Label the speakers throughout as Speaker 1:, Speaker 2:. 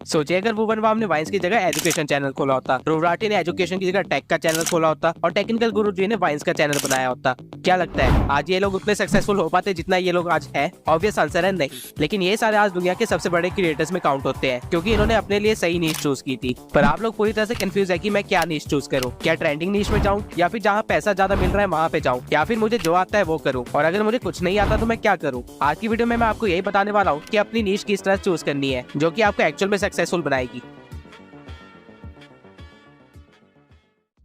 Speaker 1: सोचिए अगर भुवन बाम ने वाइन्स की जगह एजुकेशन चैनल खोला होता, ध्रुव राठी ने एजुकेशन की जगह टेक का चैनल खोला होता और टेक्निकल गुरुजी ने वाइन्स का चैनल बनाया होता। क्या लगता है आज ये लोग उतने सक्सेसफुल हो पाते जितना ये लोग आज है? ऑब्वियस आंसर है नहीं। लेकिन ये सारे आज दुनिया के सबसे बड़े क्रिएटर्स में काउंट होते हैं क्योंकि इन्होंने अपने लिए सही नीश चूज की थी। पर आप लोग पूरी तरह से कंफ्यूज है कि मैं क्या नीश चूज करूं, क्या ट्रेंडिंग नीश में जाऊं या फिर जहां पैसा ज्यादा मिल रहा है वहां पे जाऊं, या फिर मुझे जो आता है वो करूं, और अगर मुझे कुछ नहीं आता तो मैं क्या करूं? आज की वीडियो में मैं आपको यही बताने वाला हूं कि अपनी नीश किस तरह चूज करनी है जो कि आपको एक्चुअल में सक्सेसफुल बनाएगी।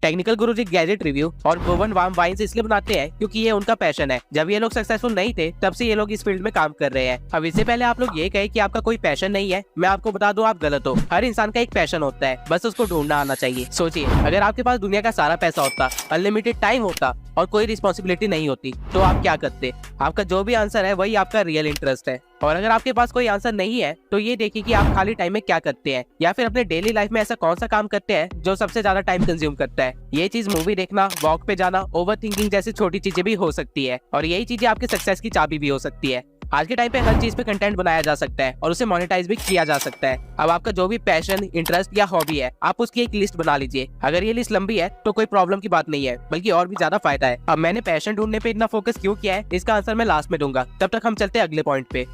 Speaker 1: टेक्निकल गुरुजी गैजेट रिव्यू और भुवन बाम वाइन्स इसलिए बनाते हैं क्योंकि ये उनका पैशन है। जब ये लोग सक्सेसफुल नहीं थे तब से ये लोग इस फील्ड में काम कर रहे हैं। अब इससे पहले आप लोग ये कहे कि आपका कोई पैशन नहीं है, मैं आपको बता दूं आप गलत हो। हर इंसान का एक पैशन होता है, बस उसको ढूंढना आना चाहिए। सोचिए अगर आपके पास दुनिया का सारा पैसा होता, अनलिमिटेड टाइम होता और कोई रिस्पॉन्सिबिलिटी नहीं होती तो आप क्या करते? आपका जो भी आंसर है वही आपका रियल इंटरेस्ट है। और अगर आपके पास कोई आंसर नहीं है तो ये देखिए कि आप खाली टाइम में क्या करते हैं या फिर अपने डेली लाइफ में ऐसा कौन सा काम करते हैं जो सबसे ज्यादा टाइम कंज्यूम करता है। ये चीज मूवी देखना, वॉक पे जाना, ओवर थिंकिंग जैसी छोटी चीजें भी हो सकती है और यही चीजें आपके सक्सेस की चाबी भी हो सकती है। आज के टाइम पे हर चीज पे कंटेंट बनाया जा सकता है और उसे मोनेटाइज भी किया जा सकता है। अब आपका जो भी पैशन, इंटरेस्ट या हॉबी है आप उसकी एक लिस्ट बना लीजिए। अगर ये लिस्ट लंबी है तो कोई प्रॉब्लम की बात नहीं है, बल्कि और भी ज्यादा फायदा है। अब मैंने पैशन ढूंढने पे इतना फोकस क्यों किया है इसका आंसर मैं लास्ट में दूंगा। तब तक हम चलते हैं अगले पॉइंट पे।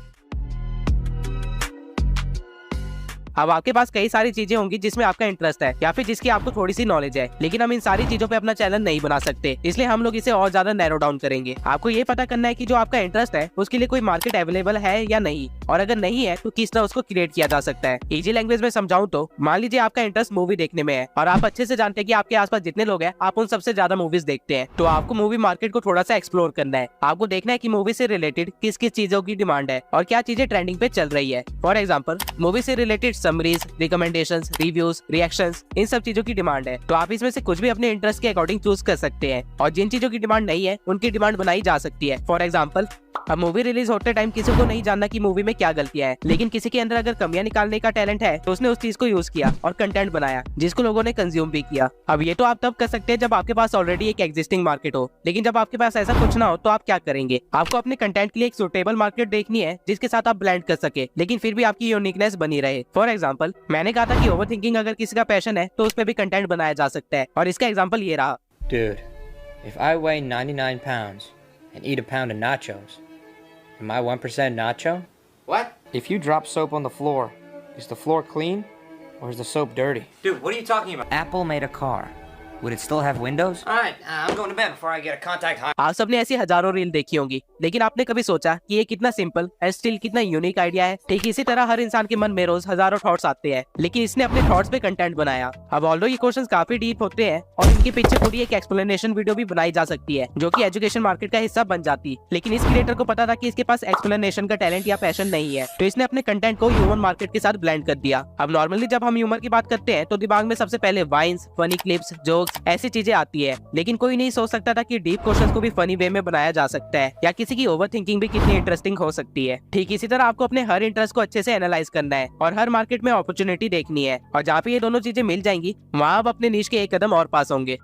Speaker 1: अब आपके पास कई सारी चीजें होंगी जिसमें आपका इंटरेस्ट है या फिर जिसकी आपको थोड़ी सी नॉलेज है, लेकिन हम इन सारी चीजों पे अपना चैनल नहीं बना सकते, इसलिए हम लोग इसे और ज्यादा नैरो डाउन करेंगे। आपको ये पता करना है कि जो आपका इंटरेस्ट है उसके लिए कोई मार्केट अवेलेबल है या नहीं, और अगर नहीं है तो किस तरह उसको क्रिएट किया जा सकता है। इजी लैंग्वेज में समझाऊं तो मान लीजिए आपका इंटरेस्ट मूवी देखने में है और आप अच्छे से जानते हैं कि आपके आसपास जितने लोग हैं आप उन सबसे ज्यादा मूवीज देखते हैं, तो आपको मूवी मार्केट को थोड़ा सा एक्सप्लोर करना है। आपको देखना है कि मूवी से रिलेटेड किस किस चीजों की डिमांड है और क्या चीजें ट्रेंडिंग पे चल रही है। फॉर एग्जाम्पल मूवी से related summaries, recommendations, reviews, reactions, इन सब चीजों की डिमांड है, तो आप इसमें से कुछ भी अपने इंटरेस्ट के अकॉर्डिंग चूज कर सकते हैं। और जिन चीजों की डिमांड नहीं है उनकी डिमांड बनाई जा सकती है। फॉर एग्जाम्पल अब मूवी रिलीज होते टाइम किसी को नहीं जानना कि मूवी में क्या गलतियां हैं, लेकिन किसी के अंदर अगर कमियां निकालने का टैलेंट है तो उसने उस चीज को यूज किया और कंटेंट बनाया जिसको लोगों ने कंज्यूम भी किया। अब ये तो आप तब कर सकते हैं जब आपके पास ऑलरेडी एक एग्जिस्टिंग मार्केट हो, लेकिन जब आपके पास ऐसा कुछ ना हो तो आप क्या करेंगे? आपको अपने कंटेंट के लिए एक सुटेबल मार्केट देखनी है जिसके साथ आप ब्लेंड कर सके लेकिन फिर भी आपकी यूनिकनेस बनी रहे। फॉर एग्जाम्पल मैंने कहा था कि ओवर थिंकिंग अगर किसी का पैशन है तो उस पर भी कंटेंट बनाया जा सकता है, और इसका एग्जाम्पल ये रहा।
Speaker 2: Dude, if I weigh 99 pounds and eat a pound of nachos, am I 1% nacho?
Speaker 3: What?
Speaker 2: If you drop soap on the floor, is the floor clean or is the soap dirty?
Speaker 3: Dude, what are you talking about?
Speaker 2: Apple made a car. Would it still have windows?
Speaker 3: Alright, I'm going to bed before I get a contact high.
Speaker 1: आप सबने ऐसी हजारों reel देखी होंगी, लेकिन आपने कभी सोचा कि ये कितना सिंपल एंड स्टिल कितना यूनिक आइडिया है? ठीक इसी तरह हर इंसान के मन में रोज हजारों थॉट्स आते हैं, लेकिन इसने अपने थॉट्स पे कंटेंट बनाया। अब ऑल्दो ये क्वेश्चंस काफी डीप होते हैं और इनके पीछे पूरी एक एक्सप्लेनेशन वीडियो भी बनाई जा सकती है जो कि एजुकेशन मार्केट का हिस्सा बन जाती, लेकिन इस क्रिएटर को पता था कि इसके पास एक्सप्लेनेशन का टैलेंट या पैशन नहीं है, तो इसने अपने कंटेंट को ह्यूमन मार्केट के साथ ब्लेंड कर दिया। अब नॉर्मली जब हम ह्यूमर की बात करते हैं तो दिमाग में सबसे पहले वाइन्स, फनी क्लिप्स, जोक्स ऐसी चीजें आती है, लेकिन कोई नहीं सोच सकता था कि डीप क्वेश्चंस को भी फनी वे में बनाया जा सकता है या किसी की ओवर थिंकिंग भी कितनी इंटरेस्टिंग हो सकती है। ठीक इसी तरह आपको अपने हर इंटरेस्ट को अच्छे से एनालाइज करना है और हर मार्केट में अपॉर्चुनिटी देखनी है, और जहाँ पे ये दोनों चीजें मिल जाएंगी वहाँ आप अपने नीश के एक कदम और पास होंगे।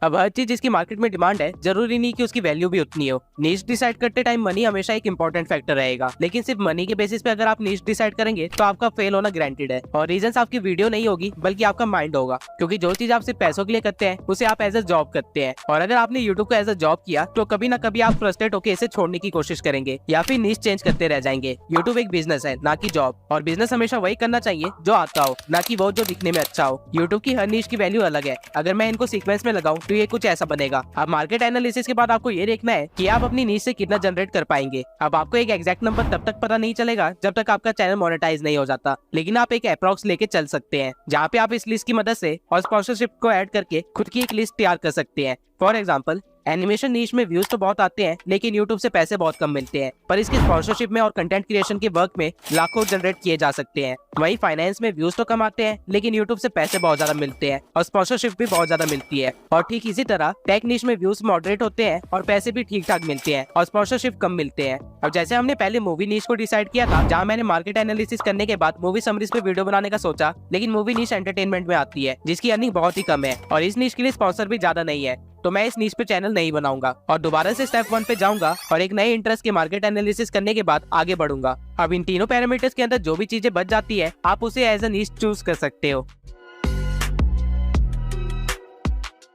Speaker 1: अब हर चीज जिसकी मार्केट में डिमांड है जरूरी नहीं कि उसकी वैल्यू भी उतनी हो। नीश डिसाइड करते टाइम मनी हमेशा एक इंपॉर्टेंट फैक्टर रहेगा, लेकिन सिर्फ मनी के बेसिस पे अगर आप नीश डिसाइड करेंगे तो आपका फेल होना गारंटेड है। और रीजंस आपकी वीडियो नहीं होगी बल्कि आपका माइंड होगा, क्योंकि जो चीज आप सिर्फ पैसों के लिए करते हैं उसे आप एज ए जॉब करते हैं, और अगर आपने यूट्यूब को एज ए जॉब किया तो कभी ना कभी आप फ्रस्ट्रेट होकर इसे छोड़ने की कोशिश करेंगे या फिर नीश चेंज करते रह जाएंगे। यूट्यूब एक बिजनेस है ना कि जॉब, और बिजनेस हमेशा वही करना चाहिए जो आता हो, ना कि वो जो दिखने में अच्छा हो। यूट्यूब की हर नीश की वैल्यू अलग है, अगर मैं इनको सीक्वेंस में लगाऊं तो ये कुछ ऐसा बनेगा। अब मार्केट एनालिसिस के बाद आपको ये देखना है कि आप अपनी नीश से कितना जनरेट कर पाएंगे। अब आपको एक एग्जैक्ट नंबर तब तक पता नहीं चलेगा जब तक आपका चैनल मोनेटाइज नहीं हो जाता, लेकिन आप एक अप्रॉक्स लेके चल सकते हैं जहाँ पे आप इस लिस्ट की मदद से और स्पॉन्सरशिप को ऐड करके खुद की एक लिस्ट तैयार कर सकते हैं। फॉर एग्जाम्पल एनिमेशन नीश में व्यूज तो बहुत आते हैं लेकिन यूट्यूब से पैसे बहुत कम मिलते हैं, पर इसके स्पॉन्सरशिप में और कंटेंट क्रिएशन के वर्क में लाखों जनरेट किए जा सकते हैं। वहीं फाइनेंस में व्यूज तो कम आते हैं लेकिन यूट्यूब से पैसे बहुत ज्यादा मिलते हैं और स्पॉन्सरशिप भी बहुत ज्यादा मिलती है। और ठीक इसी तरह टेक नीश में व्यूज मॉडरेट होते हैं और पैसे भी ठीक ठाक मिलते हैं और स्पॉन्सरशिप कम मिलते हैं। अब जैसे हमने पहले मूवी नीश को डिसाइड किया था, जहाँ मैंने मार्केट एनालिसिस करने के बाद मूवी समरीज पे वीडियो बनाने का सोचा, लेकिन मूवी नीश एंटरटेनमेंट में आती है जिसकी अर्निंग बहुत ही कम है और इस नीश के लिए स्पॉन्सर भी ज्यादा नहीं है, तो मैं इस नीश पे चैनल नहीं बनाऊंगा और दोबारा से स्टेप 1 पे जाऊंगा और एक नए इंटरेस्ट के मार्केट एनालिसिस करने के बाद आगे बढ़ूंगा। अब इन तीनों पैरामीटर्स के अंदर जो भी चीजें बच जाती है आप उसे एज अ नीश चूज कर सकते हो।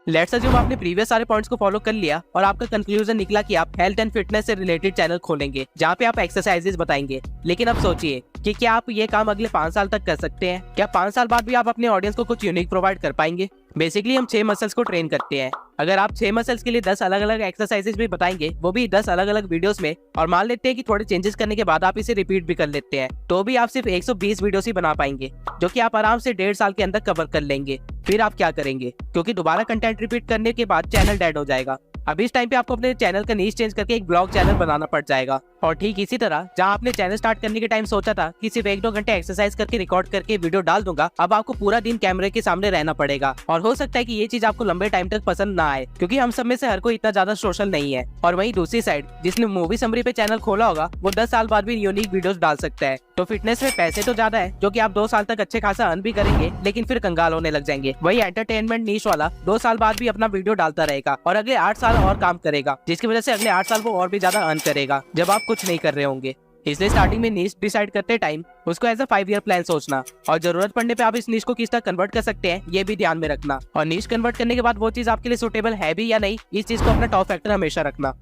Speaker 1: लेट्स अज्यूम आपने प्रीवियस सारे पॉइंट्स को फॉलो कर लिया और आपका कंक्लूजन निकला कि आप हेल्थ एंड फिटनेस से रिलेटेड चैनल खोलेंगे जहाँ पे आप एक्सरसाइजेस बताएंगे। लेकिन अब सोचिए कि क्या आप ये काम अगले 5 साल तक कर सकते हैं? क्या 5 साल बाद भी आप अपने ऑडियंस को कुछ यूनिक प्रोवाइड कर पाएंगे? बेसिकली हम 6 मसल्स को ट्रेन करते हैं। अगर आप 6 मसल्स के लिए 10 अलग अलग एक्सरसाइजेस भी बताएंगे, वो भी 10 अलग अलग वीडियोस में, और मान लेते हैं कि थोड़े चेंजेस करने के बाद आप इसे रिपीट भी कर लेते हैं, तो भी आप सिर्फ 120 वीडियोस ही बना पाएंगे, जो कि आप आराम से 1.5 साल के अंदर कवर कर लेंगे। फिर आप क्या करेंगे? क्योंकि दोबारा कंटेंट रिपीट करने के बाद चैनल डेड हो जाएगा। अब इस टाइम पे आपको अपने चैनल का नीश चेंज करके एक ब्लॉग चैनल बनाना पड़ जाएगा। और ठीक इसी तरह जहां आपने चैनल स्टार्ट करने के टाइम सोचा था कि सिर्फ 1-2 घंटे एक्सरसाइज करके रिकॉर्ड करके वीडियो डाल दूंगा, अब आपको पूरा दिन कैमरे के सामने रहना पड़ेगा। और हो सकता है कि ये चीज आपको लंबे टाइम तक पसंद ना आए, क्योंकि हम सब में से हर कोई इतना ज्यादा सोशल नहीं है। और वहीं दूसरी साइड जिसने मूवी समरी पे चैनल खोला होगा वो 10 साल बाद भी यूनिक वीडियोस डाल सकता है। तो फिटनेस में पैसे तो ज्यादा है, जो कि आप 2 साल तक अच्छे खासा अर्न भी करेंगे, लेकिन फिर कंगाल होने लग जाएंगे। वही एंटरटेनमेंट नीश वाला 2 साल बाद भी अपना वीडियो डालता रहेगा और अगले 8 साल और काम करेगा, जिसकी वजह से अगले 8 साल वो और भी ज्यादा अर्न करेगा जब आप कुछ नहीं कर रहे होंगे। इसलिए स्टार्टिंग में नीश डिसाइड करते टाइम उसको एज अ 5 ईयर प्लान सोचना, और जरूरत पड़ने पे आप इस नीश को किस तरह कन्वर्ट कर सकते हैं ये भी ध्यान में रखना। और नीश कन्वर्ट करने के बाद वो चीज आपके लिए सुटेबल है भी या नहीं, इस चीज को अपना टॉप फैक्टर हमेशा रखना।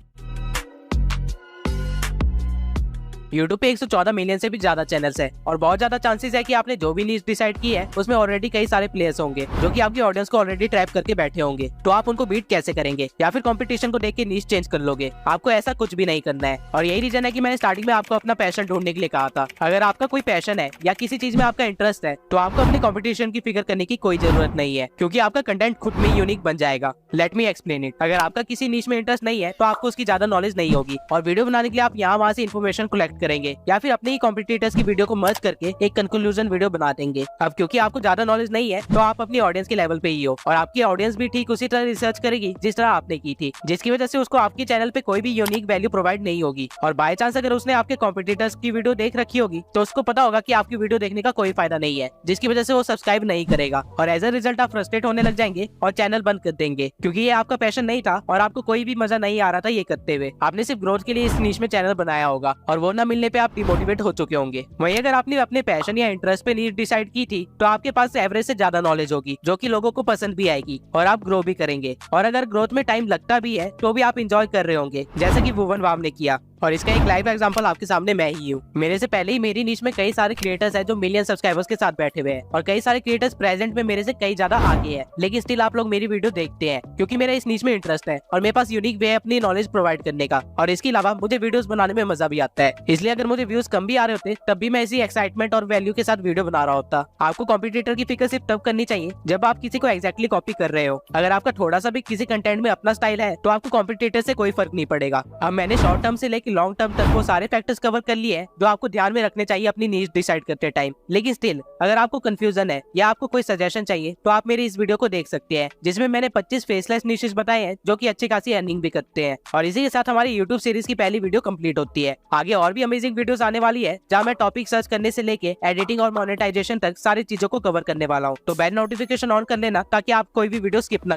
Speaker 1: YouTube पे 114 मिलियन से भी ज्यादा चैनल्स है और बहुत ज्यादा चांसेस है कि आपने जो भी नीश डिसाइड की है उसमें ऑलरेडी कई सारे प्लेयर्स होंगे जो कि आपकी ऑडियंस को ऑलरेडी ट्रैप करके बैठे होंगे। तो आप उनको बीट कैसे करेंगे? या फिर कंपटीशन को देख के नीश चेंज कर लोगे? आपको ऐसा कुछ भी नहीं करना है। और यही रीजन है कि मैंने स्टार्टिंग में आपको अपना पैशन ढूंढने के लिए कहा था। अगर आपका कोई पैशन है या किसी चीज में आपका इंटरेस्ट है तो आपको अपने कॉम्पिटिशन की फिक्र करने की कोई जरूरत नहीं है, क्योंकि आपका कंटेंट खुद में यूनिक बन जाएगा। Let me explain it. अगर आपका किसी नीश में इंटरेस्ट नहीं है तो आपको उसकी ज्यादा नॉलेज नहीं होगी और वीडियो बनाने के लिए आप यहाँ वहाँ से इन्फॉर्मेशन कलेक्ट करेंगे या फिर अपने ही कॉम्पिटिटर्स की वीडियो को मर्ज करके एक कंक्लूजन वीडियो बना देंगे। अब क्योंकि आपको ज्यादा नॉलेज नहीं है तो आप अपनी ऑडियंस के लेवल पे ही हो और आपकी ऑडियंस भी ठीक उसी तरह रिसर्च करेगी जिस तरह आपने की थी, जिसकी वजह से उसको आपके चैनल पे कोई भी यूनिक वैल्यू प्रोवाइड नहीं होगी। और बाय चांस अगर उसने आपके कॉम्पिटिटर्स की वीडियो देख रखी होगी तो उसको पता होगा कि आपकी वीडियो देखने का कोई फायदा नहीं है, जिसकी वजह से वो सब्सक्राइब नहीं करेगा और एज अ रिजल्ट आप फ्रस्ट्रेट होने लग जाएंगे और चैनल बंद कर देंगे, क्योंकि ये आपका पैशन नहीं था और आपको कोई भी मजा नहीं आ रहा था ये करते हुए। आपने सिर्फ ग्रोथ के लिए इस नीश में चैनल बनाया होगा और वो ना मिलने पे आप डिमोटिवेट हो चुके होंगे। वहीं अगर आपने अपने पैशन या इंटरेस्ट पे नीश डिसाइड की थी तो आपके पास एवरेज से ज्यादा नॉलेज होगी जो कि लोगों को पसंद भी आएगी और आप ग्रो भी करेंगे। और अगर ग्रोथ में टाइम लगता भी है तो भी आप इंजॉय कर रहे होंगे, जैसे कि भुवन वाम ने किया। और इसका एक लाइव एग्जांपल आपके सामने मैं ही हूँ। मेरे से पहले ही मेरी नीश में कई सारे क्रिएटर्स हैं जो मिलियन सब्सक्राइबर्स के साथ बैठे हुए हैं और कई सारे क्रिएटर्स प्रेजेंट में मेरे से कई ज्यादा आगे हैं, लेकिन स्टिल आप लोग मेरी वीडियो देखते हैं क्योंकि मेरा इस नीश में इंटरेस्ट है और मेरे पास यूनिक वे है अपनी नॉलेज प्रोवाइड करने का। और इसके अलावा मुझे वीडियोस बनाने में मजा भी आता है, इसलिए अगर मुझे व्यूज कम भी आ रहे होते तब भी मैं इसी एक्साइटमेंट और वैल्यू के साथ वीडियो बना रहा होता। आपको कॉम्पिटिटर की फिक्र सिर्फ तब करनी चाहिए जब आप किसी को एक्जैक्टली कॉपी कर रहे हो। अगर आपका थोड़ा सा भी किसी कंटेंट में अपना स्टाइल है तो आपको कॉम्पिटिटर से कोई फर्क नहीं पड़ेगा। अब मैंने शॉर्ट टर्म से लेकर लॉन्ग टर्म तक वो सारे फैक्टर्स कवर कर लिए हैं जो आपको ध्यान में रखने चाहिए अपनी नीश डिसाइड करते टाइम। लेकिन स्टिल अगर आपको कंफ्यूजन है या आपको कोई सजेशन चाहिए तो आप मेरी इस वीडियो को देख सकते हैं, जिसमें मैंने 25 फेसलेस निशेस बताए हैं जो कि अच्छी खासी अर्निंग भी करते हैं। और इसी के साथ हमारी यूट्यूब सीरीज की पहली वीडियो कंप्लीट होती है। आगे और भी अमेजिंग वीडियोस आने वाली है जहाँ मैं टॉपिक सर्च करने से लेके एडिटिंग और मोनेटाइजेशन तक सारी चीजों को कवर करने वाला हूँ। तो बेल नोटिफिकेशन ऑन कर लेना ताकि आप कोई भी वीडियो स्किप ना